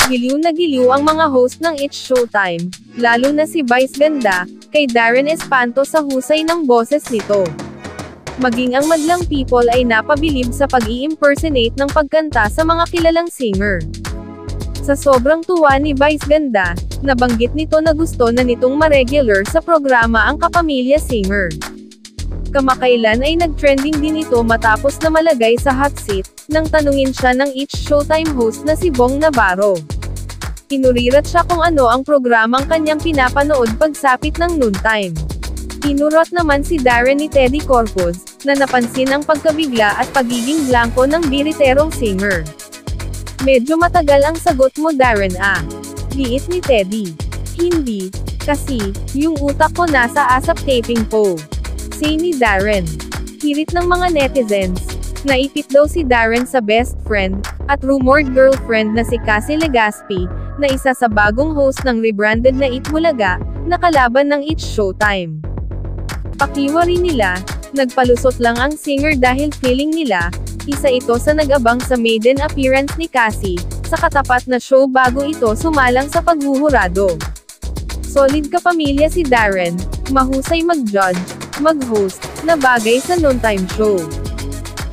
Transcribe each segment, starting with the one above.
Giliw na giliw ang mga host ng It's Showtime, lalo na si Vice Ganda, kay Darren Espanto sa husay ng boses nito. Maging ang madlang people ay napabilib sa pag-i-impersonate ng pagkanta sa mga kilalang singer. Sa sobrang tuwa ni Vice Ganda, nabanggit nito na gusto na nitong ma-regular sa programa ang Kapamilya Singer. Kamakailan ay nag-trending din ito matapos na malagay sa hot seat, nang tanungin siya ng It's Showtime host na si Bong Navarro. Pinurirat siya kung ano ang programang kanyang pinapanood pagsapit ng noontime. Inurot naman si Darren ni Teddy Corpuz, na napansin ang pagkabigla at pagiging blanko ng biriterong singer. Medyo matagal ang sagot mo Darren ah. Diit ni Teddy. Hindi, kasi, yung utak ko nasa ASAP taping po. Say ni Darren. Hirit ng mga netizens. Naipit daw si Darren sa best friend, at rumored girlfriend na si Cassie Legaspi, na isa sa bagong host ng rebranded na It Bulaga, na kalaban ng It's Showtime. Pakiwa rin nila, nagpalusot lang ang singer dahil feeling nila, isa ito sa nag-abang sa maiden appearance ni Cassie, sa katapat na show bago ito sumalang sa paghuhurado. Solid kapamilya si Darren, mahusay mag-judge, mag-host, na bagay sa noontime show.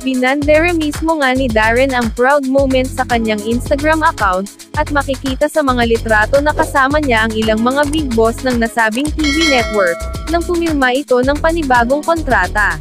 Binandera mismo nga ni Darren ang proud moment sa kanyang Instagram account, at makikita sa mga litrato na kasama niya ang ilang mga big boss ng nasabing TV network, nang pumirma ito ng panibagong kontrata.